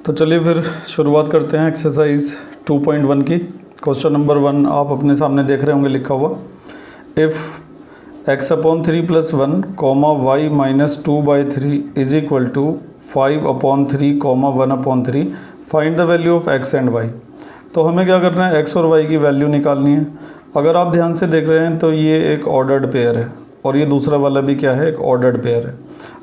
तो चलिए फिर शुरुआत करते हैं एक्सरसाइज 2.1 की। क्वेश्चन नंबर 1 आप अपने सामने देख रहे होंगे लिखा हुआ, if x/3 + 1, y - 2/3 is equal to 5/3, 1/3 find the value of x and y। तो हमें क्या करना है, x और y की वैल्यू निकालनी है। अगर आप ध्यान से देख रहे हैं तो ये एक ऑर्डर्ड पेयर है और ये दूसरा वाला भी क्या है, एक ऑर्डर्ड पेयर है।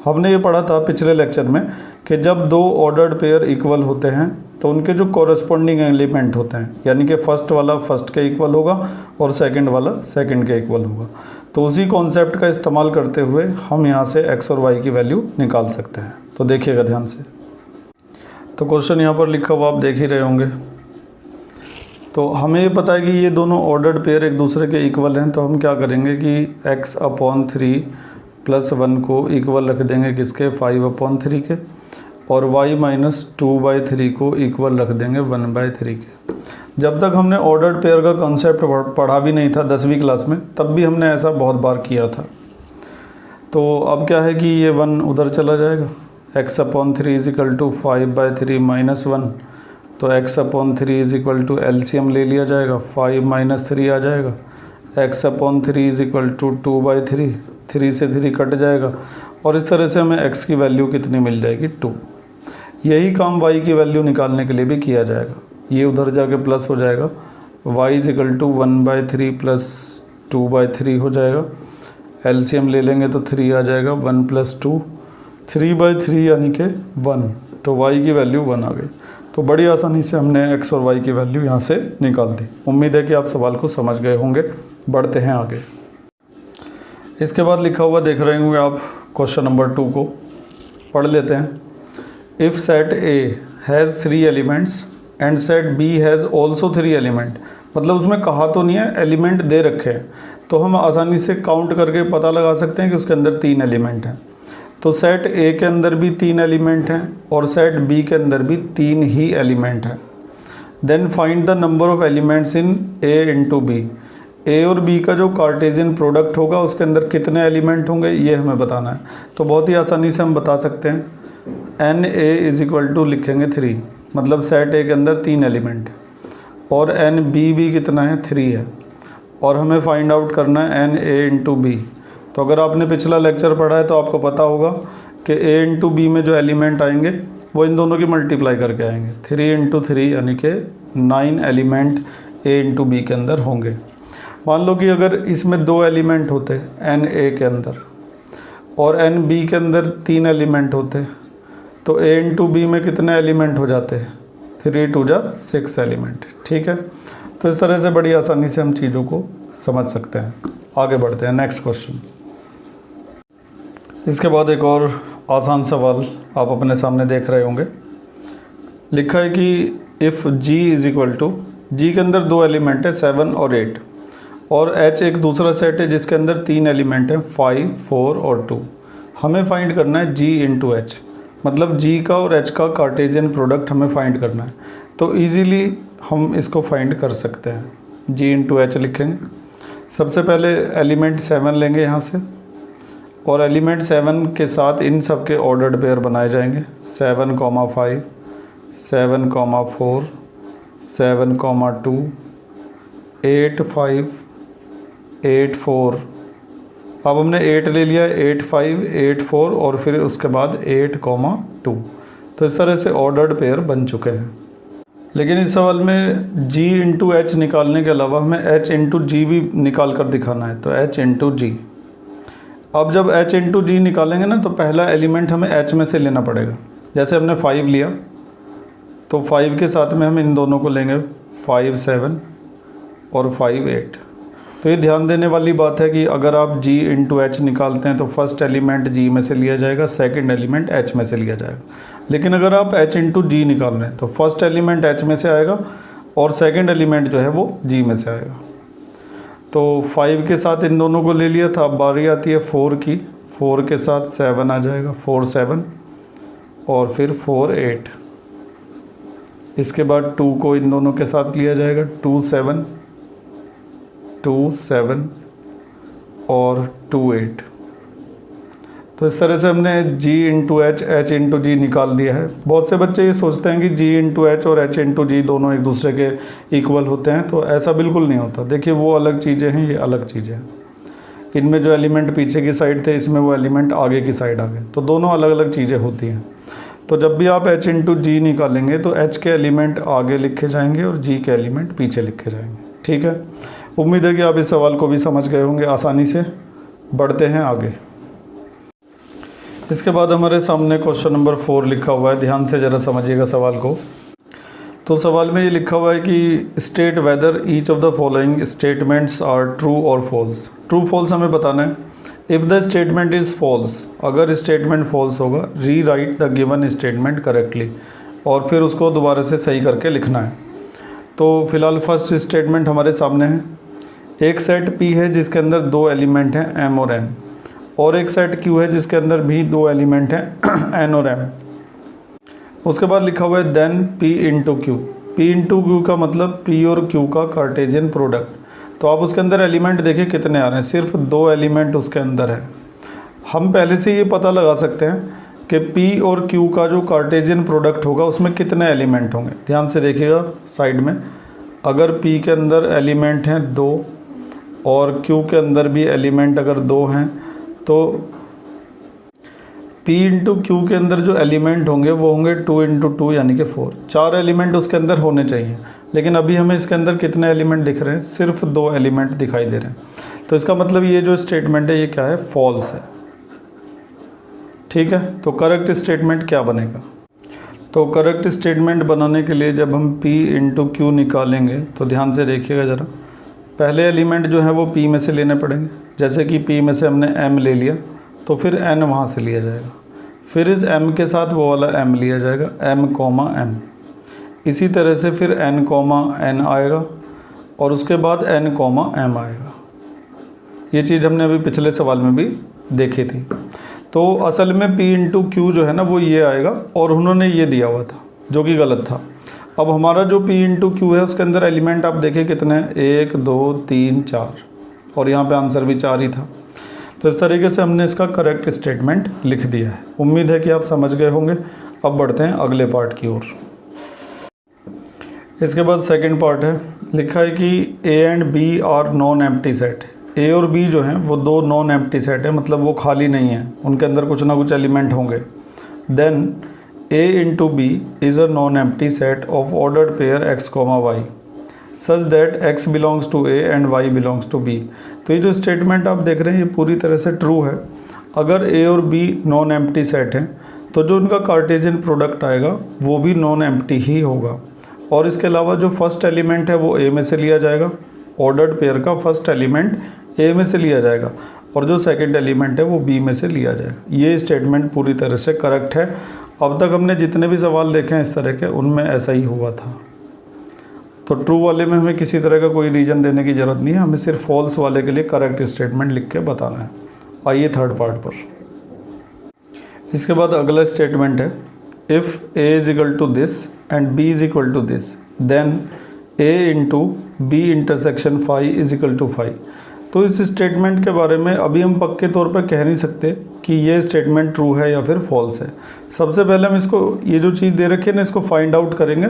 हमने ये पढ़ा था पिछले लेक्चर में कि जब दो ऑर्डर्ड पेयर इक्वल होते हैं तो उनके जो कॉरस्पॉन्डिंग एलिमेंट होते हैं, यानी कि फर्स्ट वाला फर्स्ट के इक्वल होगा और सेकंड वाला सेकंड के इक्वल होगा। तो उसी कॉन्सेप्ट का इस्तेमाल करते हुए हम यहाँ से x और y की वैल्यू निकाल सकते हैं। तो देखिएगा ध्यान से। तो क्वेश्चन यहाँ पर लिखा हुआ आप देख ही रहे होंगे। तो हमें ये पता है कि ये दोनों ऑर्डर्ड पेयर एक दूसरे के इक्वल हैं, तो हम क्या करेंगे कि x/3 + 1 को इक्वल रख देंगे किसके, 5/3 के, और y - 2/3 को इक्वल रख देंगे 1/3 के। जब तक हमने ऑर्डर्ड पेयर का कॉन्सेप्ट पढ़ा भी नहीं था 10वीं क्लास में, तब भी हमने ऐसा बहुत बार किया था। तो अब क्या है कि ये 1 उधर चला जाएगा, x/3 = 5/3 - 1, तो x/3 = एलसीएम ले लिया जाएगा, 5 - 3 आ जाएगा, x/3 = 2/3, 3 से 3 कट जाएगा और इस तरह से हमें x की वैल्यू कितनी मिल जाएगी, 2। यही काम y की वैल्यू निकालने के लिए भी किया जाएगा। ये उधर जाके प्लस हो जाएगा, y = 1/3 + 2/3 हो जाएगा। एलसीएम ले लेंगे तो 3 आ जाएगा, 1 + 2, 3/3 यानी कि 1। तो y की वैल्यू 1 आ गई। तो बड़ी आसानी से हमने x और y की वैल्यू यहाँ से निकाल दी। उम्मीद है कि आप सवाल को समझ गए होंगे। बढ़ते हैं आगे। इसके बाद लिखा हुआ देख रहे होंगे आप, क्वेश्चन नंबर 2 को पढ़ लेते हैं। If set A has 3 elements and set B has also 3 element, मतलब उसमें कहा तो नहीं है, एलिमेंट दे रखे हैं, तो हम आसानी से काउंट करके पता लगा सकते हैं कि उसके अंदर 3 एलिमेंट हैं। तो सेट A के अंदर भी 3 एलिमेंट हैं और सेट B के अंदर भी 3 ही एलिमेंट हैं। Then find the number of elements in A × B। A और B का जो कार्टेशियन प्रोडक्ट होगा उसके अंदर कितने एलिमेंट होंगे, ये हमें बताना है। तो बहुत ही आसानी से हम बता सकते हैं, NA = लिखेंगे 3, मतलब सेट A के अंदर 3 एलिमेंट है, और NB भी कितना है, 3 है, और हमें फाइंड आउट करना है NA × B। तो अगर आपने पिछला लेक्चर पढ़ा है तो आपको पता होगा कि A × B में जो एलिमेंट आएंगे वो इन दोनों की मल्टीप्लाई करके आएंगे, 3 × 3 यानी कि 9 एलिमेंट A × B के अंदर होंगे। मान लो कि अगर इसमें 2 एलिमेंट होते NA के अंदर और NB के अंदर 3 एलिमेंट होते, तो A × B में कितने एलिमेंट हो जाते हैं, 3 × 2 = 6 एलिमेंट। ठीक है, तो इस तरह से बड़ी आसानी से हम चीज़ों को समझ सकते हैं। आगे बढ़ते हैं, नेक्स्ट क्वेश्चन। इसके बाद एक और आसान सवाल आप अपने सामने देख रहे होंगे। लिखा है कि इफ़ G G के अंदर 2 एलिमेंट है 7 और 8, और H एक दूसरा सेट है जिसके अंदर 3 एलिमेंट हैं 5, 4 और 2। हमें फाइंड करना है G × H, मतलब G का और H का कार्टेशियन प्रोडक्ट हमें फाइंड करना है। तो इजीली हम इसको फाइंड कर सकते हैं। G × H लिखेंगे। सबसे पहले एलिमेंट 7 लेंगे यहाँ से, और एलिमेंट 7 के साथ इन सब के ऑर्डर्ड पेयर बनाए जाएंगे, 7, 5, 7, 4, 7, 2, 8, 5, 8, 4। अब हमने 8 ले लिया, 8, 5, 8, 4 और फिर उसके बाद 8, 2। तो इस तरह से ऑर्डर्ड पेयर बन चुके हैं। लेकिन इस सवाल में G × H निकालने के अलावा हमें H × G भी निकाल कर दिखाना है, तो H × G। अब जब H × G निकालेंगे ना, तो पहला एलिमेंट हमें H में से लेना पड़ेगा। जैसे हमने 5 लिया, तो 5 के साथ में हम इन दोनों को लेंगे, 5, 7 और 5, 8। तो ये ध्यान देने वाली बात है कि अगर आप G × H निकालते हैं तो फर्स्ट एलिमेंट G में से लिया जाएगा, सेकंड एलिमेंट H में से लिया जाएगा। लेकिन अगर आप H × G निकाल रहे हैं तो फर्स्ट एलिमेंट H में से आएगा और सेकंड एलिमेंट जो है वो G में से आएगा। तो 5 के साथ इन दोनों को ले लिया था, अब बारी आती है 4 की। 4 के साथ 7 आ जाएगा, 4, 7 और फिर 4, 8। इसके बाद 2 को इन दोनों के साथ लिया जाएगा, 2, 7, 2, 7 और 2, 8। तो इस तरह से हमने G into H, H into G निकाल दिया है। बहुत से बच्चे ये सोचते हैं कि G इंटू एच और H इंटू जी दोनों एक दूसरे के इक्वल होते हैं, तो ऐसा बिल्कुल नहीं होता। देखिए वो अलग चीज़ें हैं, ये अलग चीज़ें हैं। इनमें जो एलिमेंट पीछे की साइड थे, इसमें वो एलिमेंट आगे की साइड आ गए, तो दोनों अलग अलग चीज़ें होती हैं। तो जब भी आप H इंटू जी निकालेंगे तो H के एलिमेंट आगे लिखे जाएंगे और G के एलिमेंट पीछे लिखे जाएंगे। ठीक है, उम्मीद है कि आप इस सवाल को भी समझ गए होंगे आसानी से। बढ़ते हैं आगे। इसके बाद हमारे सामने क्वेश्चन नंबर 4 लिखा हुआ है, ध्यान से ज़रा समझिएगा सवाल को। तो सवाल में ये लिखा हुआ है कि state whether each of the following statements are true और फॉल्स। ट्रू फॉल्स हमें बताना है। If the statement is false, अगर स्टेटमेंट फॉल्स होगा, rewrite the given statement correctly, और फिर उसको दोबारा से सही करके लिखना है। तो फिलहाल फर्स्ट स्टेटमेंट हमारे सामने है। एक सेट P है जिसके अंदर 2 एलिमेंट हैं M और N, और एक सेट Q है जिसके अंदर भी 2 एलिमेंट हैं N और M। उसके बाद लिखा हुआ है then P into Q. P into Q का मतलब P और Q का कार्टेशियन प्रोडक्ट। तो आप उसके अंदर एलिमेंट देखिए कितने आ रहे हैं, सिर्फ 2 एलिमेंट उसके अंदर है। हम पहले से ये पता लगा सकते हैं कि P और Q का जो कार्टेशियन प्रोडक्ट होगा उसमें कितने एलिमेंट होंगे। ध्यान से देखिएगा साइड में, अगर P के अंदर एलिमेंट हैं 2 और Q के अंदर भी एलिमेंट अगर 2 हैं, तो P इंटू क्यू के अंदर जो एलिमेंट होंगे वो होंगे 2 इंटू 2 यानी कि 4। 4 एलिमेंट उसके अंदर होने चाहिए, लेकिन अभी हमें इसके अंदर कितने एलिमेंट दिख रहे हैं, सिर्फ 2 एलिमेंट दिखाई दे रहे हैं। तो इसका मतलब ये जो स्टेटमेंट है ये क्या है, फॉल्स है। ठीक है, तो करेक्ट स्टेटमेंट क्या बनेगा। तो करेक्ट स्टेटमेंट बनाने के लिए जब हम P इंटू क्यू निकालेंगे तो ध्यान से देखिएगा ज़रा। पहले एलिमेंट जो है वो P में से लेने पड़ेंगे। जैसे कि P में से हमने M ले लिया तो फिर N वहाँ से लिया जाएगा, फिर इस M के साथ वो वाला M लिया जाएगा, M कॉमा M। इसी तरह से फिर N कॉमा N आएगा और उसके बाद N कॉमा M आएगा। ये चीज़ हमने अभी पिछले सवाल में भी देखी थी। तो असल में P इंटू क्यू जो है ना वो ये आएगा, और उन्होंने ये दिया हुआ था जो कि गलत था। अब हमारा जो P इंटू क्यू है उसके अंदर एलिमेंट आप देखिए कितने हैं, 1 2 3 4, और यहाँ पे आंसर भी 4 ही था। तो इस तरीके से हमने इसका करेक्ट स्टेटमेंट लिख दिया है। उम्मीद है कि आप समझ गए होंगे। अब बढ़ते हैं अगले पार्ट की ओर। इसके बाद सेकंड पार्ट है, लिखा है कि A and B are non empty set. A और B जो हैं वो 2 नॉन एम्प्टी सेट है, मतलब वो खाली नहीं है, उनके अंदर कुछ ना कुछ एलिमेंट होंगे। Then A into B is a non empty set of ordered pair x, y such that x belongs to A and y belongs to B। तो ये जो स्टेटमेंट आप देख रहे हैं ये पूरी तरह से ट्रू है। अगर A और B नॉन एम्प्टी सेट हैं तो जो उनका कार्टेशियन प्रोडक्ट आएगा वो भी नॉन एम्प्टी ही होगा, और इसके अलावा जो फर्स्ट एलिमेंट है वो A में से लिया जाएगा, ऑर्डर्ड पेयर का फर्स्ट एलिमेंट A में से लिया जाएगा, और जो सेकंड एलिमेंट है वो B में से लिया जाएगा। ये स्टेटमेंट पूरी तरह से करेक्ट है। अब तक हमने जितने भी सवाल देखे हैं इस तरह के, उनमें ऐसा ही हुआ था। तो ट्रू वाले में हमें किसी तरह का कोई रीज़न देने की ज़रूरत नहीं है, हमें सिर्फ फॉल्स वाले के लिए करेक्ट स्टेटमेंट लिख के बताना है। आइए थर्ड पार्ट पर। इसके बाद अगला स्टेटमेंट है, if A is equal to this and B is equal to this then A into B intersection phi is equal to phi. तो इस स्टेटमेंट के बारे में अभी हम पक्के तौर पर कह नहीं सकते कि ये स्टेटमेंट ट्रू है या फिर फॉल्स है। सबसे पहले हम इसको, ये जो चीज़ दे रखी है ना, इसको फाइंड आउट करेंगे,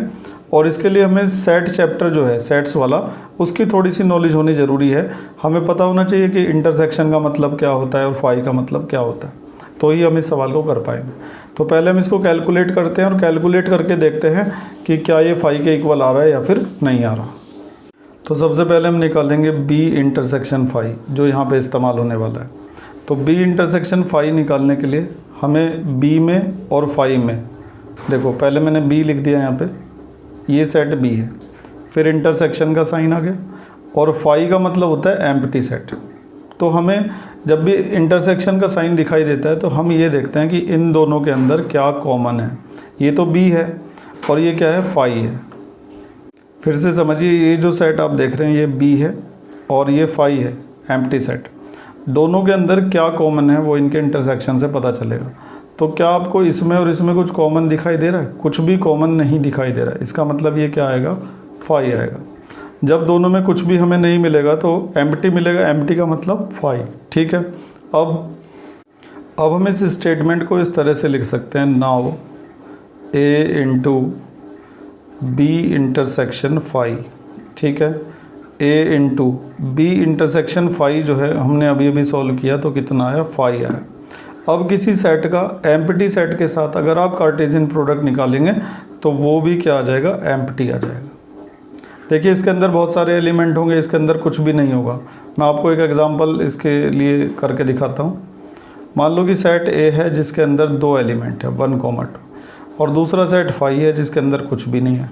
और इसके लिए हमें सेट चैप्टर जो है सेट्स वाला, उसकी थोड़ी सी नॉलेज होनी ज़रूरी है। हमें पता होना चाहिए कि इंटरसेक्शन का मतलब क्या होता है और फाई का मतलब क्या होता है, तो ही हम इस सवाल को कर पाएंगे। तो पहले हम इसको कैलकुलेट करते हैं और कैलकुलेट करके देखते हैं कि क्या ये फाई के इक्वल आ रहा है या फिर नहीं आ रहा। तो सबसे पहले हम निकालेंगे B इंटरसेक्शन फाई, जो यहाँ पे इस्तेमाल होने वाला है। तो B इंटरसेक्शन फाई निकालने के लिए हमें B में और फाई में, देखो पहले मैंने B लिख दिया यहाँ पे, ये सेट B है, फिर इंटरसेक्शन का साइन आ गया, और फाई का मतलब होता है एम्प्टी सेट। तो हमें जब भी इंटरसेक्शन का साइन दिखाई देता है तो हम ये देखते हैं कि इन दोनों के अंदर क्या कॉमन है। ये तो B है और ये क्या है, फाई है। फिर से समझिए, ये जो सेट आप देख रहे हैं ये B है और ये फाई है, एम्प्टी सेट। दोनों के अंदर क्या कॉमन है वो इनके इंटरसेक्शन से पता चलेगा। तो क्या आपको इसमें और इसमें कुछ कॉमन दिखाई दे रहा है? कुछ भी कॉमन नहीं दिखाई दे रहा है। इसका मतलब ये क्या आएगा, फाई आएगा। जब दोनों में कुछ भी हमें नहीं मिलेगा तो एम्प्टी मिलेगा, एम्प्टी का मतलब फाई। ठीक है, अब हम इस स्टेटमेंट को इस तरह से लिख सकते हैं, नाउ ए इंटू बी इंटरसेक्शन फाई, ठीक है। ए इंटू बी इंटरसेक्शन फाई जो है हमने अभी अभी सॉल्व किया तो कितना आया, फाई आया। अब किसी सेट का एम्प्टी सेट के साथ अगर आप कार्टेशियन प्रोडक्ट निकालेंगे तो वो भी क्या आ जाएगा, एम्प्टी आ जाएगा। देखिए इसके अंदर बहुत सारे एलिमेंट होंगे, इसके अंदर कुछ भी नहीं होगा। मैं आपको एक एग्जांपल इसके लिए करके दिखाता हूँ। मान लो कि सेट ए है जिसके अंदर 2 एलिमेंट है 1, 2 और दूसरा सेट फाई है जिसके अंदर कुछ भी नहीं है।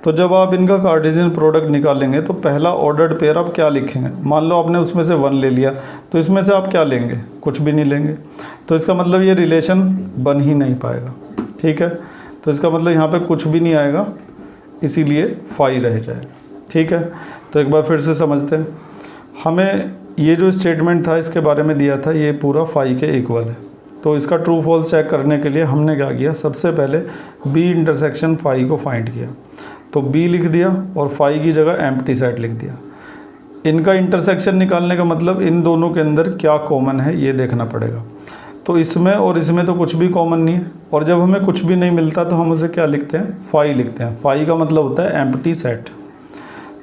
तो जब आप इनका कार्टेशियन प्रोडक्ट निकालेंगे तो पहला ऑर्डर्ड पेयर आप क्या लिखेंगे। मान लो आपने उसमें से 1 ले लिया तो इसमें से आप क्या लेंगे, कुछ भी नहीं लेंगे। तो इसका मतलब ये रिलेशन बन ही नहीं पाएगा, ठीक है। तो इसका मतलब यहाँ पे कुछ भी नहीं आएगा, इसीलिए फाई रह जाएगा, ठीक है। तो एक बार फिर से समझते हैं। हमें ये जो स्टेटमेंट था इसके बारे में दिया था, ये पूरा फाई के इक्वल है। तो इसका ट्रू फॉल्स चेक करने के लिए हमने क्या किया, सबसे पहले बी इंटरसेक्शन फाई को फाइंड किया। तो बी लिख दिया और फाई की जगह एम्प्टी सेट लिख दिया। इनका इंटरसेक्शन निकालने का मतलब इन दोनों के अंदर क्या कॉमन है ये देखना पड़ेगा। तो इसमें और इसमें तो कुछ भी कॉमन नहीं है, और जब हमें कुछ भी नहीं मिलता तो हम उसे क्या लिखते हैं, फाई लिखते हैं। फाई का मतलब होता है एम्प्टी सेट।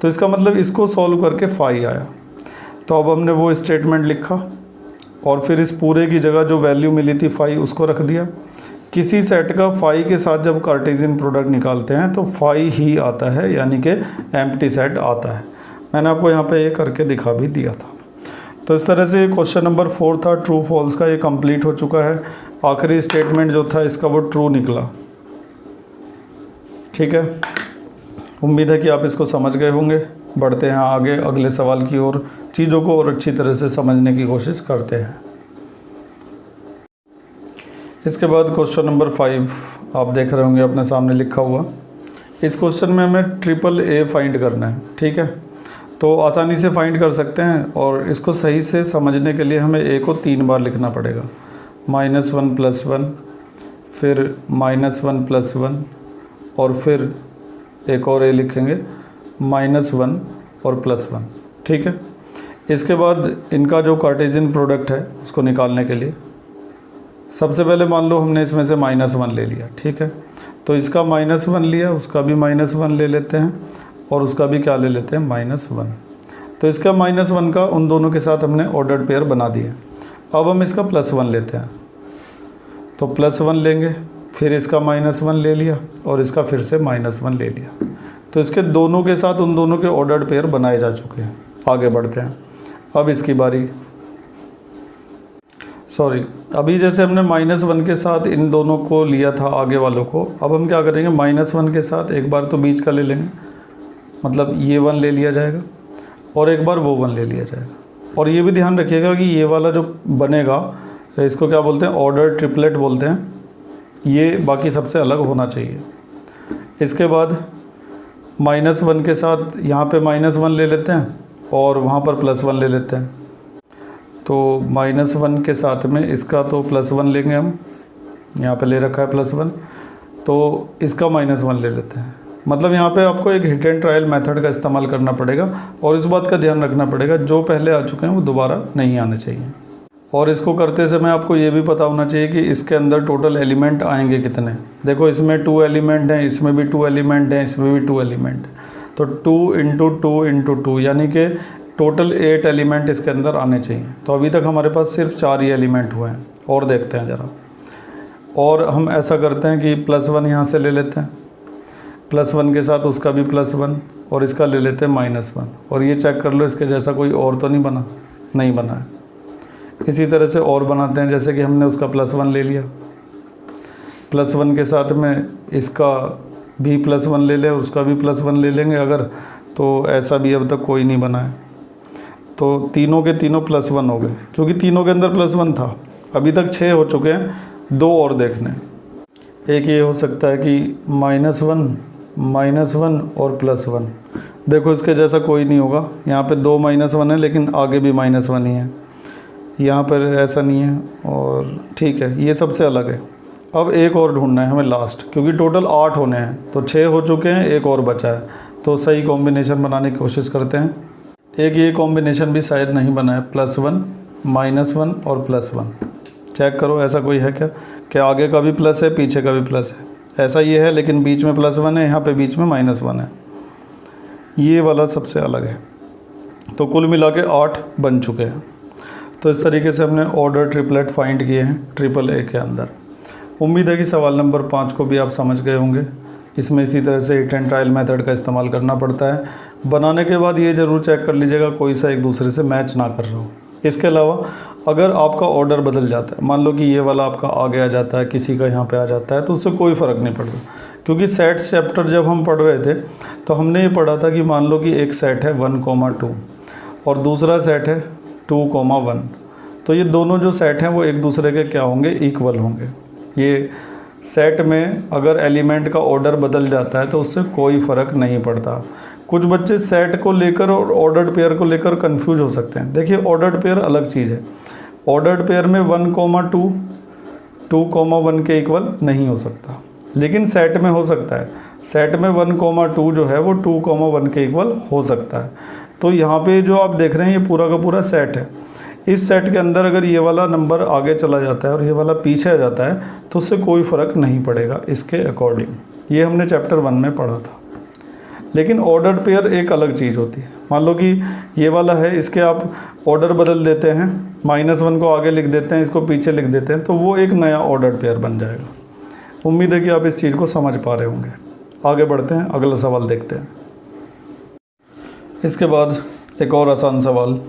तो इसका मतलब इसको सॉल्व करके फाई आया। तो अब हमने वो स्टेटमेंट लिखा और फिर इस पूरे की जगह जो वैल्यू मिली थी फाई उसको रख दिया। किसी सेट का फाई के साथ जब कार्टेशियन प्रोडक्ट निकालते हैं तो फाई ही आता है, यानी कि एम्प्टी सेट आता है। मैंने आपको यहाँ पे ये करके दिखा भी दिया था। तो इस तरह से क्वेश्चन नंबर 4 था ट्रू फॉल्स का, ये कंप्लीट हो चुका है। आखिरी स्टेटमेंट जो था इसका वो ट्रू निकला, ठीक है। उम्मीद है कि आप इसको समझ गए होंगे। बढ़ते हैं आगे अगले सवाल की ओर, चीज़ों को और अच्छी तरह से समझने की कोशिश करते हैं। इसके बाद क्वेश्चन नंबर 5 आप देख रहे होंगे अपने सामने लिखा हुआ। इस क्वेश्चन में हमें ट्रिपल ए फाइंड करना है, ठीक है। तो आसानी से फाइंड कर सकते हैं, और इसको सही से समझने के लिए हमें ए को 3 बार लिखना पड़ेगा। -1 + 1, फिर -1 + 1, और फिर एक और ए लिखेंगे -1 और +1, ठीक है। इसके बाद इनका जो कार्टेशियन प्रोडक्ट है उसको निकालने के लिए सबसे पहले मान लो हमने इसमें से -1 ले लिया, ठीक है। तो इसका -1 लिया, उसका भी -1 ले लेते हैं, और उसका भी क्या ले लेते हैं, -1। तो इसका -1 का उन दोनों के साथ हमने ऑर्डर्ड पेयर बना दिए। अब हम इसका +1 लेते हैं, तो +1 लेंगे, फिर इसका -1 ले लिया और इसका फिर से -1 ले लिया। तो इसके दोनों के साथ उन दोनों के ऑर्डर्ड पेयर बनाए जा चुके हैं। आगे बढ़ते हैं। अब इसकी बारी, अभी जैसे हमने -1 के साथ इन दोनों को लिया था आगे वालों को, अब हम क्या करेंगे, -1 के साथ एक बार तो बीच का ले लेंगे, मतलब ये 1 ले लिया जाएगा, और एक बार वो 1 ले लिया जाएगा। और ये भी ध्यान रखिएगा कि ये वाला जो बनेगा इसको क्या बोलते हैं, ऑर्डर ट्रिपलेट बोलते हैं, ये बाकी सबसे अलग होना चाहिए। इसके बाद -1 के साथ यहाँ पे -1 ले लेते हैं और वहाँ पर +1 ले लेते हैं। तो -1 के साथ में इसका तो +1 लेंगे हम, यहाँ पे ले रखा है +1, तो इसका -1 ले लेते हैं। मतलब यहाँ पे आपको एक हिट एंड ट्रायल मेथड का इस्तेमाल करना पड़ेगा, और इस बात का ध्यान रखना पड़ेगा जो पहले आ चुके हैं वो दोबारा नहीं आने चाहिए। और इसको करते समय आपको ये भी पता होना चाहिए कि इसके अंदर टोटल एलिमेंट आएंगे कितने। देखो इसमें 2 एलिमेंट हैं, इसमें भी 2 एलिमेंट हैं, इसमें भी 2 एलिमेंट हैं। तो 2 × 2 × 2 यानी कि टोटल 8 एलिमेंट इसके अंदर आने चाहिए। तो अभी तक हमारे पास सिर्फ 4 ही एलिमेंट हुए हैं। और देखते हैं ज़रा, और हम ऐसा करते हैं कि +1 यहाँ से ले लेते हैं, +1 के साथ उसका भी +1, और इसका ले लेते हैं -1, और ये चेक कर लो इसके जैसा कोई और तो नहीं बना, नहीं बना है। इसी तरह से और बनाते हैं, जैसे कि हमने उसका +1 ले लिया, +1 के साथ में इसका भी +1 ले लें, उसका भी +1 ले लेंगे अगर, तो ऐसा भी अब तक कोई नहीं बना है। तो तीनों के तीनों +1 हो गए, क्योंकि तीनों के अंदर +1 था। अभी तक 6 हो चुके हैं, 2 और देखने। एक ये हो सकता है कि -1 और +1, देखो इसके जैसा कोई नहीं होगा। यहाँ पे 2 -1 है, लेकिन आगे भी -1 ही है, यहाँ पर ऐसा नहीं है, और ठीक है, ये सबसे अलग है। अब एक और ढूंढना है हमें लास्ट, क्योंकि टोटल 8 होने हैं, तो 6 हो चुके हैं, एक और बचा है। तो सही कॉम्बिनेशन बनाने की कोशिश करते हैं। एक ये कॉम्बिनेशन भी शायद नहीं बना है, +1 -1 और +1, चेक करो ऐसा कोई है क्या कि आगे का भी प्लस है पीछे का भी प्लस है। ऐसा ये है लेकिन बीच में +1 है, यहाँ पे बीच में -1 है, ये वाला सबसे अलग है। तो कुल मिला के 8 बन चुके हैं। तो इस तरीके से हमने ऑर्डर ट्रिपलेट फाइंड किए हैं AAA के अंदर। उम्मीद है कि सवाल नंबर 5 को भी आप समझ गए होंगे। इसमें इसी तरह से हिट एंड ट्रायल मेथड का इस्तेमाल करना पड़ता है। बनाने के बाद ये ज़रूर चेक कर लीजिएगा कोई सा एक दूसरे से मैच ना कर रहा हो। इसके अलावा अगर आपका ऑर्डर बदल जाता है, मान लो कि ये वाला आपका आगे आ जाता है, किसी का यहाँ पे आ जाता है, तो उससे कोई फ़र्क नहीं पड़ता, क्योंकि सेट्स चैप्टर जब हम पढ़ रहे थे तो हमने ये पढ़ा था कि मान लो कि एक सेट है 1,2 और दूसरा सेट है 2,1। तो ये दोनों जो सेट हैं वो एक दूसरे के क्या होंगे, इक्वल होंगे। ये सेट में अगर एलिमेंट का ऑर्डर बदल जाता है तो उससे कोई फ़र्क नहीं पड़ता। कुछ बच्चे सेट को लेकर और ऑर्डर्ड पेयर को लेकर कंफ्यूज हो सकते हैं। देखिए ऑर्डर्ड पेयर अलग चीज़ है। ऑर्डर्ड पेयर में 1,2 2,1 के इक्वल नहीं हो सकता, लेकिन सेट में हो सकता है। सेट में 1,2 जो है वो 2,1 के इक्वल हो सकता है। तो यहाँ पे जो आप देख रहे हैं ये पूरा का पूरा सेट है। इस सेट के अंदर अगर ये वाला नंबर आगे चला जाता है और ये वाला पीछे आ जाता है तो उससे कोई फ़र्क नहीं पड़ेगा इसके अकॉर्डिंग। ये हमने चैप्टर 1 में पढ़ा था। लेकिन ऑर्डर्ड पेयर एक अलग चीज़ होती है। मान लो कि ये वाला है, इसके आप ऑर्डर बदल देते हैं, -1 को आगे लिख देते हैं, इसको पीछे लिख देते हैं, तो वो एक नया ऑर्डर्ड पेयर बन जाएगा। उम्मीद है कि आप इस चीज़ को समझ पा रहे होंगे। आगे बढ़ते हैं, अगला सवाल देखते हैं। इसके बाद एक और आसान सवाल,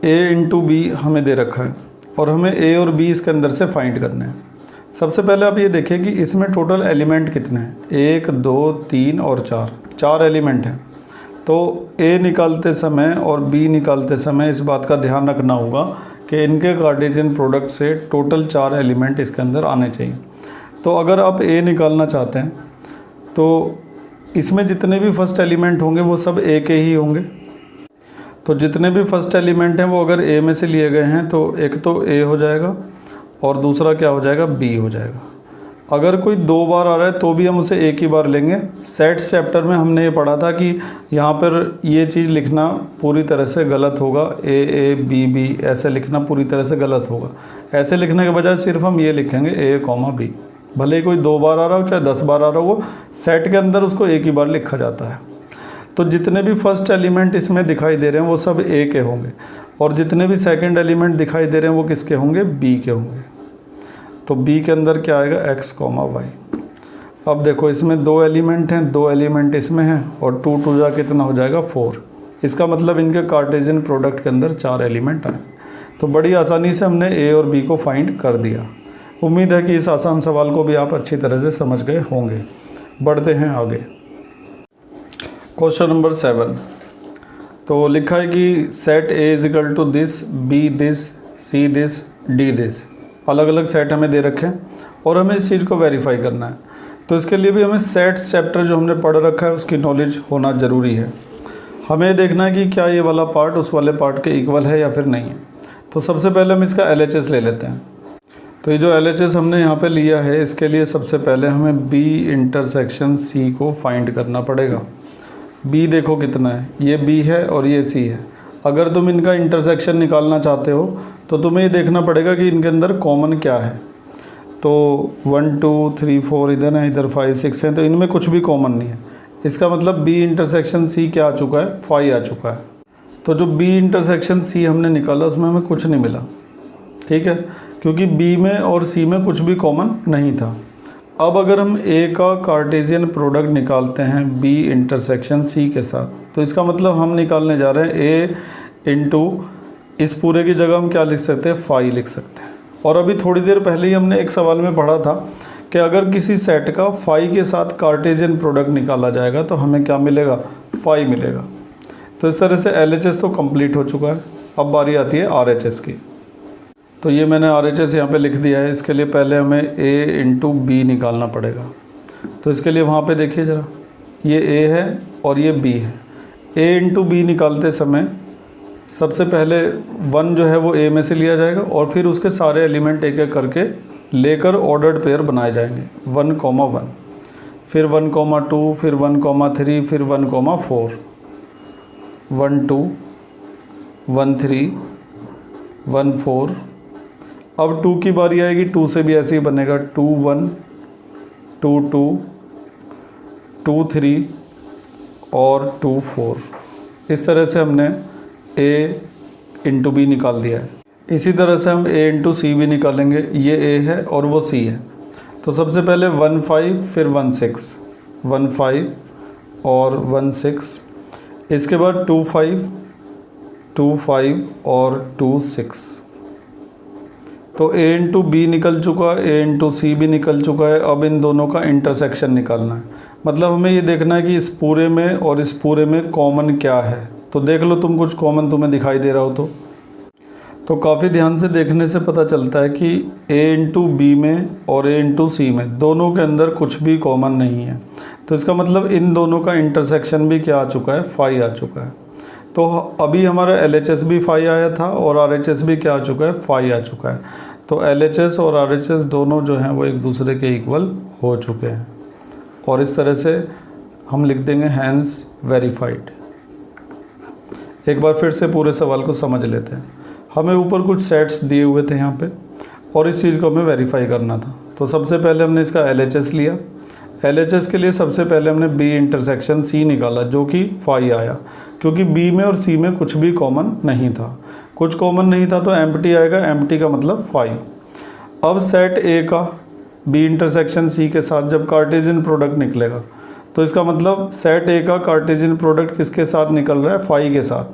A × B हमें दे रखा है और हमें A और B इसके अंदर से फाइंड करने हैं। सबसे पहले आप ये देखिए कि इसमें टोटल एलिमेंट कितने हैं, 1 2 3 और 4 एलिमेंट हैं। तो A निकालते समय और B निकालते समय इस बात का ध्यान रखना होगा कि इनके कार्टेशियन प्रोडक्ट से टोटल 4 एलिमेंट इसके अंदर आने चाहिए। तो अगर आप A निकालना चाहते हैं तो इसमें जितने भी फर्स्ट एलिमेंट होंगे वो सब A के ही होंगे। तो जितने भी फर्स्ट एलिमेंट हैं वो अगर A में से लिए गए हैं तो एक तो A हो जाएगा और दूसरा क्या हो जाएगा, B हो जाएगा। अगर कोई 2 बार आ रहा है तो भी हम उसे एक ही बार लेंगे। सेट्स चैप्टर में हमने ये पढ़ा था कि यहाँ पर ये चीज़ लिखना पूरी तरह से गलत होगा, A B B ऐसे लिखना पूरी तरह से गलत होगा। ऐसे लिखने के बजाय सिर्फ हम ये लिखेंगे A, B। भले ही कोई 2 बार आ रहा हो चाहे 10 बार आ रहा हो, सेट के अंदर उसको एक ही बार लिखा जाता है। तो जितने भी फर्स्ट एलिमेंट इसमें दिखाई दे रहे हैं वो सब A के होंगे और जितने भी सेकंड एलिमेंट दिखाई दे रहे हैं वो किसके होंगे, B के होंगे। तो B के अंदर क्या आएगा, X, Y। अब देखो इसमें 2 एलिमेंट हैं, 2 एलिमेंट इसमें हैं और 2 2 जा कितना हो जाएगा, 4। इसका मतलब इनके कार्टेशियन प्रोडक्ट के अंदर 4 एलिमेंट आए। तो बड़ी आसानी से हमने A और B को फाइंड कर दिया। उम्मीद है कि इस आसान सवाल को भी आप अच्छी तरह से समझ गए होंगे। बढ़ते हैं आगे। Question number 7। तो लिखा है कि set A = this, B this, C this, D this. अलग अलग सेट हमें दे रखे हैं और हमें इस चीज़ को वेरीफाई करना है। तो इसके लिए भी हमें सेट्स चैप्टर जो हमने पढ़ रखा है उसकी नॉलेज होना ज़रूरी है। हमें देखना है कि क्या ये वाला पार्ट उस वाले पार्ट के इक्वल है या फिर नहीं है। तो सबसे पहले हम इसका LHS ले लेते हैं। तो ये जो LHS हमने यहाँ पे लिया है इसके लिए सबसे पहले हमें B × C को फाइंड करना पड़ेगा। B देखो कितना है, ये B है और ये C है। अगर तुम इनका इंटरसेक्शन निकालना चाहते हो तो तुम्हें ये देखना पड़ेगा कि इनके अंदर कॉमन क्या है। तो 1 2 3 4 इधर है, इधर 5 6 है, तो इनमें कुछ भी कॉमन नहीं है। इसका मतलब B × C क्या आ चुका है, 5 आ चुका है। तो जो B × C हमने निकाला उसमें हमें कुछ नहीं मिला, ठीक है, क्योंकि B में और C में कुछ भी कॉमन नहीं था। अब अगर हम A का कार्टेशियन प्रोडक्ट निकालते हैं B × C के साथ, तो इसका मतलब हम निकालने जा रहे हैं A × इस पूरे की जगह हम क्या लिख सकते हैं, 5 लिख सकते हैं। और अभी थोड़ी देर पहले ही हमने एक सवाल में पढ़ा था कि अगर किसी सेट का 5 के साथ कार्टेशियन प्रोडक्ट निकाला जाएगा तो हमें क्या मिलेगा, 5 मिलेगा। तो इस तरह से LHS तो कंप्लीट हो चुका है। अब बारी आती है RHS की। तो ये मैंने RHS यहाँ पे लिख दिया है। इसके लिए पहले हमें A × B निकालना पड़ेगा। तो इसके लिए वहाँ पे देखिए ज़रा, ये A है और ये B है। A × B निकालते समय सबसे पहले 1 जो है वो A में से लिया जाएगा और फिर उसके सारे एलिमेंट एक एक करके लेकर ऑर्डर्ड पेयर बनाए जाएंगे, 1, 1, फिर 1, 2, फिर 1, 3, फिर 1, 4, 1 2 1 3 1 4, अब 2 की बारी आएगी, 2 से भी ऐसे ही बनेगा, 2 1 2 2 2 3 और 2 4। इस तरह से हमने a इंटू बी निकाल दिया है। इसी तरह से हम a इंटू सी भी निकालेंगे। ये a है और वो c है। तो सबसे पहले 1 5 फिर 1 6, 1 5 और 1 6। इसके बाद 2 5 2 5 और 2 6। तो a इंटू बी निकल चुका, a इंटू सी भी निकल चुका है। अब इन दोनों का इंटरसेक्शन निकालना है, मतलब हमें ये देखना है कि इस पूरे में और इस पूरे में कॉमन क्या है। तो देख लो तुम, कुछ कॉमन तुम्हें दिखाई दे रहा हो तो काफ़ी ध्यान से देखने से पता चलता है कि a इंटू बी में और a इंटू सी में दोनों के अंदर कुछ भी कॉमन नहीं है। तो इसका मतलब इन दोनों का इंटरसेक्शन भी क्या आ चुका है, 5 आ चुका है। तो अभी हमारा LHS भी 5 आया था और RHS भी क्या आ चुका है, 5 आ चुका है। तो LHS और RHS दोनों जो हैं वो एक दूसरे के इक्वल हो चुके हैं। और इस तरह से हम लिख देंगे हैंस वेरीफाइड। एक बार फिर से पूरे सवाल को समझ लेते हैं। हमें ऊपर कुछ सेट्स दिए हुए थे यहाँ पे और इस चीज़ को हमें वेरीफाई करना था। तो सबसे पहले हमने इसका LHS लिया। LHS के लिए सबसे पहले हमने B इंटरसेक्शन C निकाला जो कि 5 आया, क्योंकि B में और C में कुछ भी कॉमन नहीं था। कुछ कॉमन नहीं था तो एम्प्टी आएगा, एम्प्टी का मतलब 5। अब सेट A का B इंटरसेक्शन C के साथ जब कार्टेशियन प्रोडक्ट निकलेगा तो इसका मतलब सेट A का कार्टेशियन प्रोडक्ट किसके साथ निकल रहा है, 5 के साथ,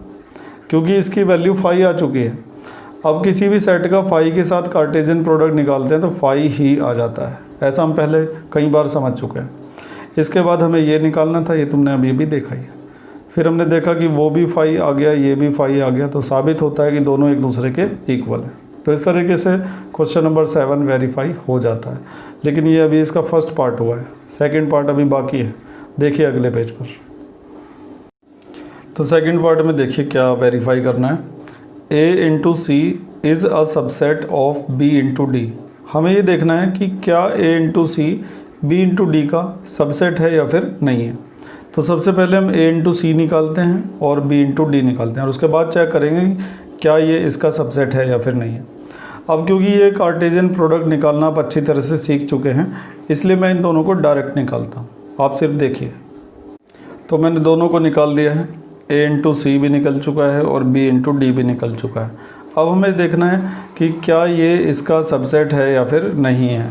क्योंकि इसकी वैल्यू 5 आ चुकी है। अब किसी भी सेट का 5 के साथ कार्टेशियन प्रोडक्ट निकालते हैं तो 5 ही आ जाता है। ऐसा हम पहले कई बार समझ चुके हैं। इसके बाद हमें ये निकालना था, ये तुमने अभी भी देखा ही है। फिर हमने देखा कि वो भी 5 आ गया, ये भी 5 आ गया, तो साबित होता है कि दोनों एक दूसरे के इक्वल हैं। तो इस तरीके से क्वेश्चन नंबर 7 वेरीफाई हो जाता है। लेकिन ये अभी इसका फर्स्ट पार्ट हुआ है, सेकेंड पार्ट अभी बाकी है। देखिए अगले पेज पर। तो सेकेंड पार्ट में देखिए क्या वेरीफाई करना है। A into C is a subset of B into D. हमें ये देखना है कि क्या A into C B into D का सबसेट है या फिर नहीं है। तो सबसे पहले हम A इंटू सी निकालते हैं और B इंटू डी निकालते हैं और उसके बाद चेक करेंगे कि क्या ये इसका सबसेट है या फिर नहीं है। अब क्योंकि ये कार्टेशियन प्रोडक्ट निकालना आप अच्छी तरह से सीख चुके हैं, इसलिए मैं इन दोनों को डायरेक्ट निकालता हूँ। आप सिर्फ देखिए। तो मैंने दोनों को निकाल दिया है। A इंटू सी भी निकल चुका है और B इंटू डी भी निकल चुका है। अब हमें देखना है कि क्या ये इसका सबसेट है या फिर नहीं है।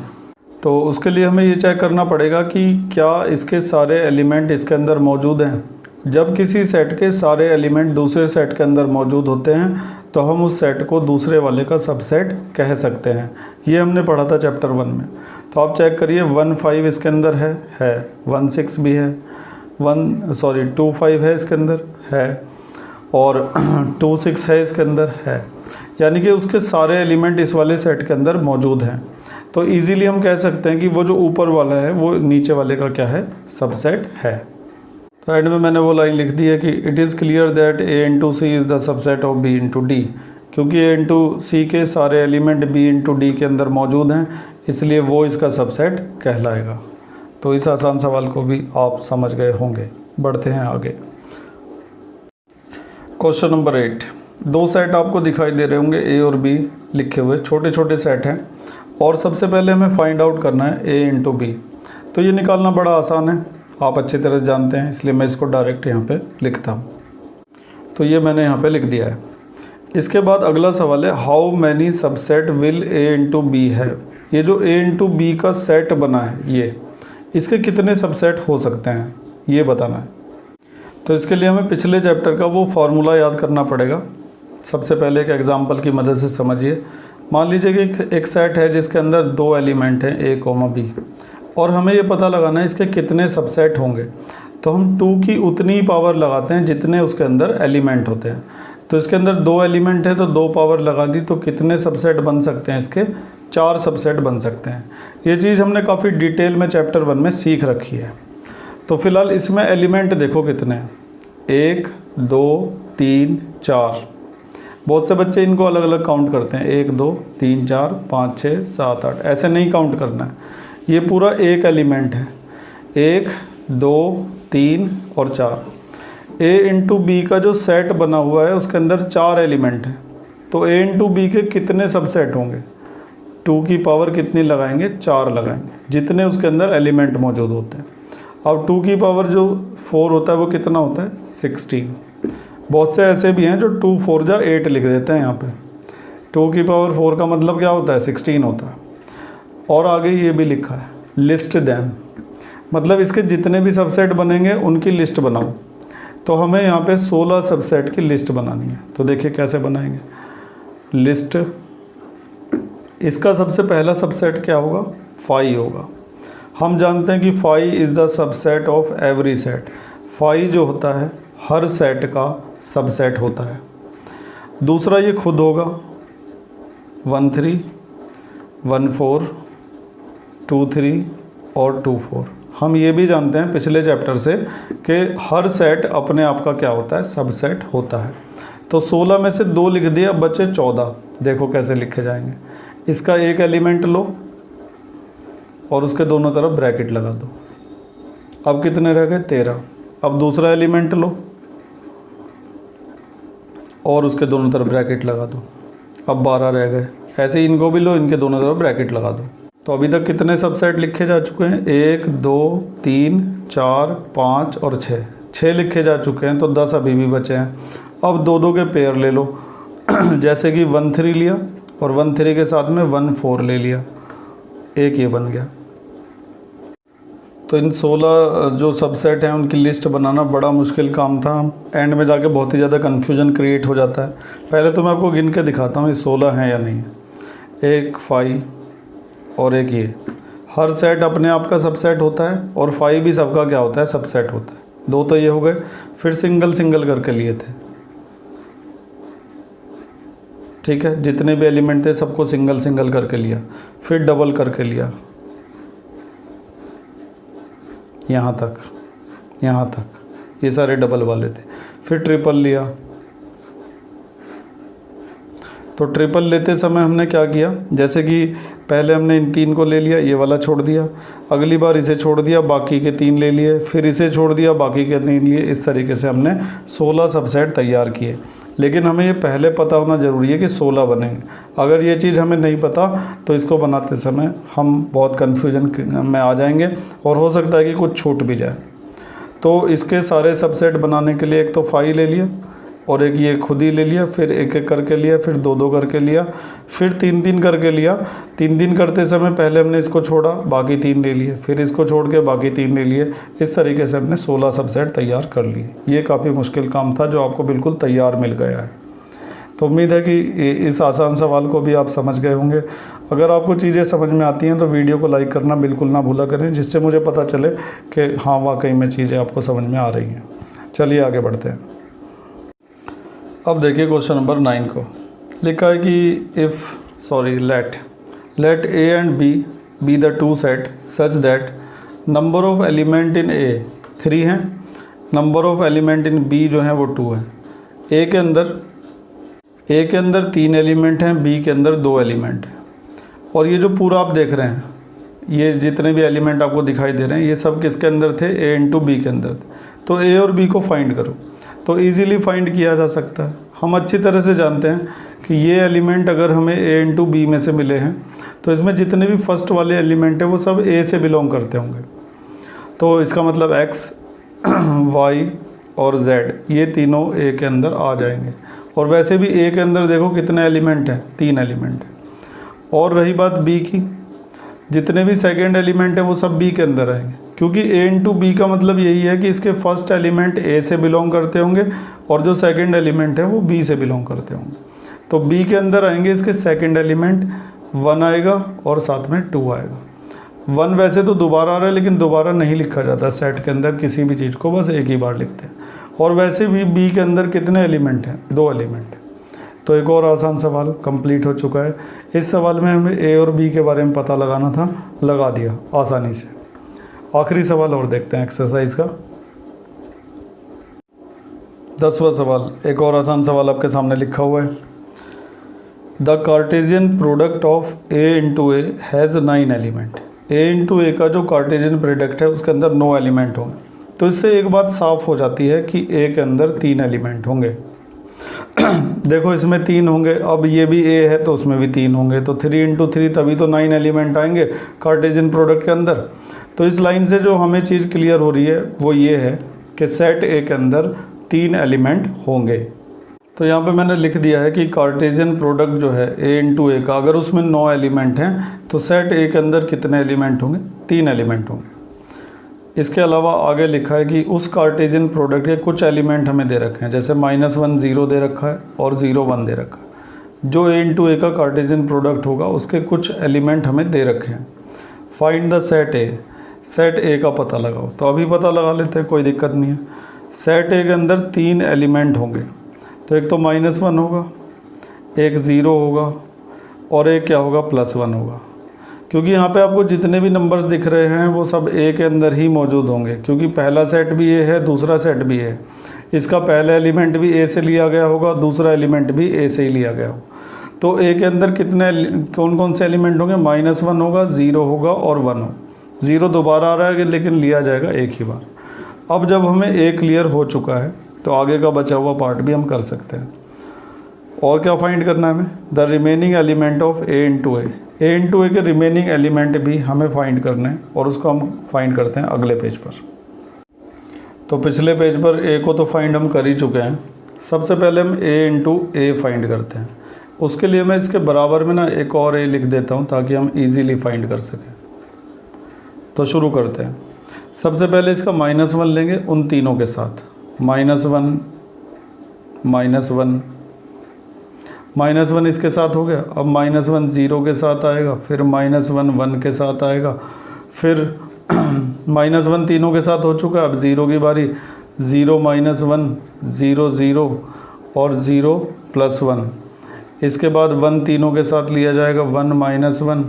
तो उसके लिए हमें ये चेक करना पड़ेगा कि क्या इसके सारे एलिमेंट इसके अंदर मौजूद हैं। जब किसी सेट के सारे एलिमेंट दूसरे सेट के अंदर मौजूद होते हैं तो हम उस सेट को दूसरे वाले का सबसेट कह सकते हैं। ये हमने पढ़ा था चैप्टर 1 में। तो आप चेक करिए, 1 5 इसके अंदर है 1 6 भी है, 2 5 है इसके अंदर है और 2 6 है इसके अंदर है। यानी कि उसके सारे एलिमेंट इस वाले सेट के अंदर मौजूद हैं। तो इजीली हम कह सकते हैं कि वो जो ऊपर वाला है वो नीचे वाले का क्या है, सबसेट है। तो एंड में मैंने वो लाइन लिख दी है कि it is clear that A into C is the subset of B into D. क्योंकि A इंटू सी के सारे एलिमेंट B इंटू डी के अंदर मौजूद हैं, इसलिए वो इसका सबसेट कहलाएगा। तो इस आसान सवाल को भी आप समझ गए होंगे। बढ़ते हैं आगे। Question number 8। 2 सेट आपको दिखाई दे रहे होंगे, A और B लिखे हुए, छोटे छोटे सेट हैं और सबसे पहले हमें फाइंड आउट करना है A इंटू बी। तो ये निकालना बड़ा आसान है, आप अच्छी तरह से जानते हैं, इसलिए मैं इसको डायरेक्ट यहाँ पे लिखता हूँ। तो ये मैंने यहाँ पे लिख दिया है। इसके बाद अगला सवाल है, how many subset will A into B है। ये जो A इंटू बी का सेट बना है, ये इसके कितने सबसेट हो सकते हैं ये बताना है। तो इसके लिए हमें पिछले चैप्टर का वो फार्मूला याद करना पड़ेगा। सबसे पहले एक एग्जांपल की मदद से समझिए। मान लीजिए कि एक सेट है जिसके अंदर 2 एलिमेंट हैं A, B और हमें ये पता लगाना है इसके कितने सबसेट होंगे। तो हम 2 की उतनी ही पावर लगाते हैं जितने उसके अंदर एलिमेंट होते हैं। तो इसके अंदर 2 एलिमेंट हैं तो 2 पावर लगा दी, तो कितने सबसेट बन सकते हैं इसके, 4 सबसेट बन सकते हैं। ये चीज़ हमने काफ़ी डिटेल में चैप्टर 1 में सीख रखी है। तो फिलहाल इसमें एलिमेंट देखो कितने हैं, 1 2 3 4। बहुत से बच्चे इनको अलग अलग काउंट करते हैं, 1 2 3 4 5 6 7 8, ऐसे नहीं काउंट करना है। ये पूरा एक एलिमेंट है, 1 2 3 और 4। A इंटू बी का जो सेट बना हुआ है उसके अंदर 4 एलिमेंट हैं। तो A इंटू बी के कितने सबसेट होंगे, 2 की पावर कितनी लगाएंगे, 4 लगाएंगे, जितने उसके अंदर एलिमेंट मौजूद होते हैं। अब 2 की पावर जो 4 होता है वो कितना होता है, 16। बहुत से ऐसे भी हैं जो 2 4 जा 8 लिख देते हैं यहाँ पे। 2 की पावर 4 का मतलब क्या होता है, 16 होता है। और आगे ये भी लिखा है लिस्ट दैन, मतलब इसके जितने भी सबसेट बनेंगे उनकी लिस्ट बनाओ। तो हमें यहाँ पे 16 सबसेट की लिस्ट बनानी है। तो देखिए कैसे बनाएंगे लिस्ट। इसका सबसे पहला सबसेट क्या होगा, 5 होगा। हम जानते हैं कि 5 is the subset of every set. 5 जो होता है हर सेट का सबसेट होता है। दूसरा ये खुद होगा 1 3 1 4 2 3 और 2 4। हम ये भी जानते हैं पिछले चैप्टर से कि हर सेट अपने आप का क्या होता है, सबसेट होता है। तो 16 में से 2 लिख दिया, बचे 14। देखो कैसे लिखे जाएंगे, इसका एक एलिमेंट लो और उसके दोनों तरफ ब्रैकेट लगा दो। अब कितने रह गए, 13। अब दूसरा एलिमेंट लो और उसके दोनों तरफ ब्रैकेट लगा दो। अब 12 रह गए। ऐसे ही इनको भी लो, इनके दोनों तरफ ब्रैकेट लगा दो। तो अभी तक कितने सबसेट लिखे जा चुके हैं, 1 2 3 4 5 और 6 लिखे जा चुके हैं। तो 10 अभी भी बचे हैं। अब 2 2 के पेयर ले लो जैसे कि 1 3 लिया और 1 3 के साथ में 1 4 ले लिया, एक ये बन गया। तो इन 16 जो सबसेट हैं उनकी लिस्ट बनाना बड़ा मुश्किल काम था। एंड में जाके बहुत ही ज़्यादा कन्फ्यूजन क्रिएट हो जाता है। पहले तो मैं आपको गिन के दिखाता हूँ ये 16 हैं या नहीं है। एक 5 और एक ये, हर सेट अपने आप का सबसेट होता है और 5 भी सबका क्या होता है, सबसेट होता है। 2 तो ये हो गए। फिर सिंगल सिंगल करके लिए थे, ठीक है, जितने भी एलिमेंट थे सबको सिंगल सिंगल करके लिया। फिर डबल करके लिया, यहाँ तक, ये सारे डबल वाले थे। फिर ट्रिपल लिया। तो ट्रिपल लेते समय हमने क्या किया, जैसे कि पहले हमने इन 3 को ले लिया, ये वाला छोड़ दिया, अगली बार इसे छोड़ दिया, बाकी के 3 ले लिए, फिर इसे छोड़ दिया, बाकी के 3 लिए। इस तरीके से हमने 16 सबसेट तैयार किए। लेकिन हमें ये पहले पता होना ज़रूरी है कि 16 बनेंगे। अगर ये चीज़ हमें नहीं पता तो इसको बनाते समय हम बहुत कन्फ्यूजन में आ जाएंगे और हो सकता है कि कुछ छूट भी जाए। तो इसके सारे सबसेट बनाने के लिए एक तो 5 ले लिया और एक ये खुद ही ले लिया, फिर एक एक करके लिया, फिर 2 2 करके लिया, फिर 3 3 करके लिया। 3 3 करते समय पहले हमने इसको छोड़ा, बाकी 3 ले लिए, फिर इसको छोड़ के बाकी 3 ले लिए। इस तरीके से हमने 16 सबसेट तैयार कर लिए। ये काफ़ी मुश्किल काम था जो आपको बिल्कुल तैयार मिल गया है। तो उम्मीद है कि इस आसान सवाल को भी आप समझ गए होंगे। अगर आपको चीज़ें समझ में आती हैं तो वीडियो को लाइक करना बिल्कुल ना भूला करें, जिससे मुझे पता चले कि हाँ वाकई में चीज़ें आपको समझ में आ रही हैं। चलिए आगे बढ़ते हैं। अब देखिए क्वेश्चन नंबर 9 को लिखा है कि let A and B be the 2 set such that number of element in A 3 हैं, number of element in B जो हैं वो 2 हैं। A के अंदर 3 एलिमेंट हैं, B के अंदर 2 एलिमेंट हैं। और ये जो पूरा आप देख रहे हैं, ये जितने भी एलिमेंट आपको दिखाई दे रहे हैं, ये सब किसके अंदर थे, A इंटू B के अंदर थे। तो A और B को फाइंड करो। तो इजीली फाइंड किया जा सकता है। हम अच्छी तरह से जानते हैं कि ये एलिमेंट अगर हमें A इंटू B में से मिले हैं तो इसमें जितने भी फर्स्ट वाले एलिमेंट हैं वो सब A से बिलोंग करते होंगे। तो इसका मतलब X, Y और Z ये तीनों A के अंदर आ जाएंगे। और वैसे भी A के अंदर देखो कितने एलिमेंट हैं, 3 एलिमेंट हैं। और रही बात B की, जितने भी सेकेंड एलिमेंट हैं वो सब B के अंदर आएंगे, क्योंकि A इंटू B का मतलब यही है कि इसके फर्स्ट एलिमेंट A से बिलोंग करते होंगे और जो सेकंड एलिमेंट है वो B से बिलोंग करते होंगे। तो B के अंदर आएंगे इसके सेकंड एलिमेंट, 1 आएगा और साथ में 2 आएगा। 1 वैसे तो दोबारा आ रहा है लेकिन दोबारा नहीं लिखा जाता सेट के अंदर किसी भी चीज़ को, बस एक ही बार लिखते हैं। और वैसे भी B के अंदर कितने एलिमेंट हैं, 2 एलिमेंट। तो एक और आसान सवाल कंप्लीट हो चुका है। इस सवाल में हमें A और B के बारे में पता लगाना था, लगा दिया आसानी से। आखिरी सवाल और देखते हैं एक्सरसाइज का, 10वां सवाल। एक और आसान सवाल आपके सामने लिखा हुआ है। The Cartesian product of A into A has 9 element. A into A का जो कार्टेशियन प्रोडक्ट है उसके अंदर 9 एलिमेंट होंगे। तो इससे एक बात साफ हो जाती है कि A के अंदर 3 एलिमेंट होंगे। देखो इसमें 3 होंगे, अब ये भी ए है तो उसमें भी 3 होंगे, तो 3 इंटू 3 तभी तो 9 एलिमेंट आएंगे कार्टेशियन प्रोडक्ट के अंदर। तो इस लाइन से जो हमें चीज़ क्लियर हो रही है वो ये है कि सेट ए के अंदर 3 एलिमेंट होंगे। तो यहाँ पे मैंने लिख दिया है कि कार्टेशियन प्रोडक्ट जो है ए इंटू ए का, अगर उसमें 9 एलिमेंट हैं तो सेट ए के अंदर कितने एलिमेंट होंगे? 3 एलिमेंट होंगे। इसके अलावा आगे लिखा है कि उस कार्टेशियन प्रोडक्ट के कुछ एलिमेंट हमें दे रखे हैं, जैसे -1 0 दे रखा है और 0 1 दे रखा है। जो ए इंटू ए का कार्टेशियन प्रोडक्ट होगा उसके कुछ एलिमेंट हमें दे रखे हैं। Find the set A, set ए का पता लगाओ। तो अभी पता लगा लेते हैं, कोई दिक्कत नहीं है। सेट ए के अंदर 3 एलिमेंट होंगे, तो एक तो -1 होगा, एक 0 होगा और एक क्या होगा? +1 होगा। क्योंकि यहाँ पे आपको जितने भी नंबर्स दिख रहे हैं वो सब ए के अंदर ही मौजूद होंगे, क्योंकि पहला सेट भी ए है, दूसरा सेट भी है। इसका पहला एलिमेंट भी ए से लिया गया होगा, दूसरा एलिमेंट भी ए से ही लिया गया होगा। तो ए के अंदर कितने कौन कौन से एलिमेंट होंगे? -1 होगा, 0 होगा और 1 होगा। 0 दोबारा आ रहा है लेकिन लिया जाएगा एक ही बार। अब जब हमें ए क्लियर हो चुका है तो आगे का बचा हुआ पार्ट भी हम कर सकते हैं। और क्या फाइंड करना है हमें? The remaining element of A into A. A into A के रिमेनिंग एलिमेंट भी हमें फाइंड करने हैं और उसको हम फाइंड करते हैं अगले पेज पर। तो पिछले पेज पर ए को तो फाइंड हम कर ही चुके हैं। सबसे पहले हम ए इंटू ए फाइंड करते हैं। उसके लिए मैं इसके बराबर में ना एक और ए लिख देता हूँ ताकि हम ईजीली फाइंड कर सकें। तो शुरू करते हैं। सबसे पहले इसका -1 लेंगे उन तीनों के साथ, -1 -1 इसके साथ हो गया। अब -1 0 के साथ आएगा, फिर -1 1 के साथ आएगा, फिर -1 तीनों के साथ हो चुका है। अब 0 की बारी, 0 -1 0 0 और 0 +1। इसके बाद 1 तीनों के साथ लिया जाएगा, 1 -1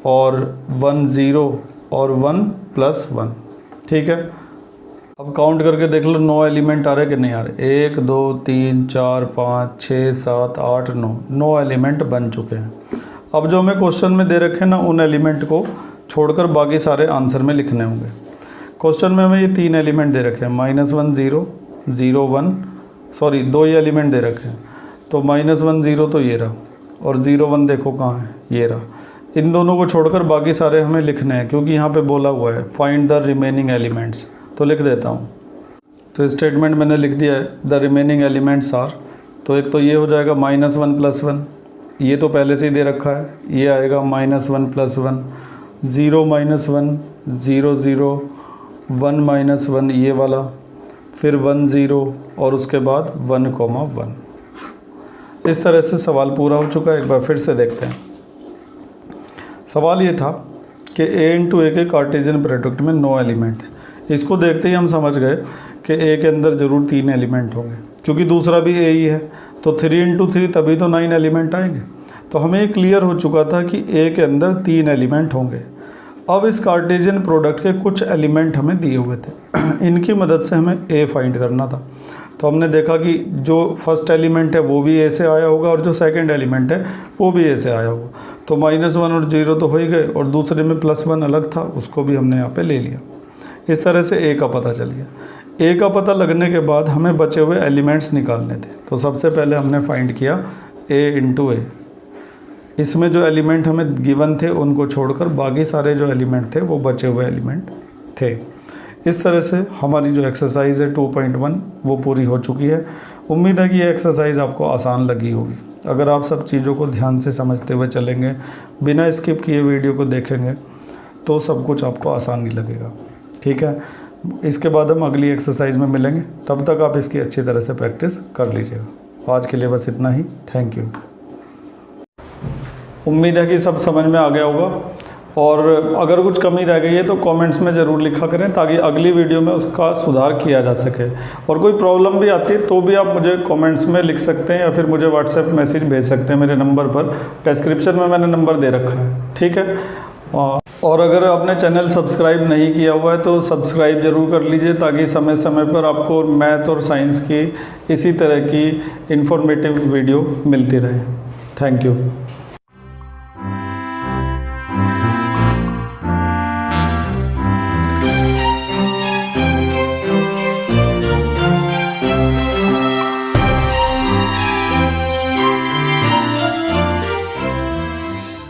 और 1 0 और 1 +1। ठीक है, अब काउंट करके देख लो 9 एलिमेंट आ रहे कि नहीं आ रहे। 1 2 3 4 5 6 7 8 9 एलिमेंट बन चुके हैं। अब जो हमें क्वेश्चन में दे रखे हैं ना, उन एलिमेंट को छोड़कर बाकी सारे आंसर में लिखने होंगे। क्वेश्चन में हमें ये 3 एलिमेंट दे रखे हैं, -1 0 0 1, सॉरी 2 ही एलिमेंट दे रखे हैं। तो -1 0 तो ये रहा और 0 1 देखो कहाँ है, ये रहा। इन दोनों को छोड़कर बाकी सारे हमें लिखने हैं, क्योंकि यहाँ पे बोला हुआ है फाइंड द रिमेनिंग एलिमेंट्स। तो लिख देता हूँ। तो स्टेटमेंट मैंने लिख दिया है, द रिमेनिंग एलिमेंट्स आर। तो एक तो ये हो जाएगा -1 +1, ये तो पहले से ही दे रखा है, ये आएगा -1 +1, 0 -1 0 0 1 -1 ये वाला, फिर 1 0 और उसके बाद 1 1। इस तरह से सवाल पूरा हो चुका है। एक बार फिर से देखते हैं। सवाल ये था कि ए इंटू ए के कार्टेशियन प्रोडक्ट में 9 एलिमेंट है। इसको देखते ही हम समझ गए कि ए के अंदर ज़रूर 3 एलिमेंट होंगे, क्योंकि दूसरा भी ए ही है। तो 3 इंटू 3 तभी तो 9 एलिमेंट आएंगे। तो हमें ये क्लियर हो चुका था कि ए के अंदर 3 एलिमेंट होंगे। अब इस कार्टेशियन प्रोडक्ट के कुछ एलिमेंट हमें दिए हुए थे, इनकी मदद से हमें ए फाइंड करना था। तो हमने देखा कि जो फर्स्ट एलिमेंट है वो भी ए से आया होगा और जो सेकंड एलिमेंट है वो भी ए से आया होगा। तो -1 और 0 तो हो ही गए और दूसरे में +1 अलग था, उसको भी हमने यहाँ पे ले लिया। इस तरह से ए का पता चल गया। ए का पता लगने के बाद हमें बचे हुए एलिमेंट्स निकालने थे। तो सबसे पहले हमने फाइंड किया ए इंटू ए। इसमें जो एलिमेंट हमें गिवन थे उनको छोड़कर बाकी सारे जो एलिमेंट थे वो बचे हुए एलिमेंट थे। इस तरह से हमारी जो एक्सरसाइज है 2.1 वो पूरी हो चुकी है। उम्मीद है कि ये एक्सरसाइज आपको आसान लगी होगी। अगर आप सब चीज़ों को ध्यान से समझते हुए चलेंगे, बिना स्किप किए वीडियो को देखेंगे, तो सब कुछ आपको आसान ही लगेगा। ठीक है, इसके बाद हम अगली एक्सरसाइज में मिलेंगे। तब तक आप इसकी अच्छी तरह से प्रैक्टिस कर लीजिएगा। आज के लिए बस इतना ही। Thank you. उम्मीद है कि सब समझ में आ गया होगा, और अगर कुछ कमी रह गई है तो कमेंट्स में ज़रूर लिखा करें ताकि अगली वीडियो में उसका सुधार किया जा सके। और कोई प्रॉब्लम भी आती है तो भी आप मुझे कमेंट्स में लिख सकते हैं या फिर मुझे व्हाट्सएप मैसेज भेज सकते हैं मेरे नंबर पर। डिस्क्रिप्शन में मैंने नंबर दे रखा है। ठीक है, और अगर आपने चैनल सब्सक्राइब नहीं किया हुआ है तो सब्सक्राइब ज़रूर कर लीजिए ताकि समय समय पर आपको मैथ और साइंस की इसी तरह की इन्फॉर्मेटिव वीडियो मिलती रहे। Thank you.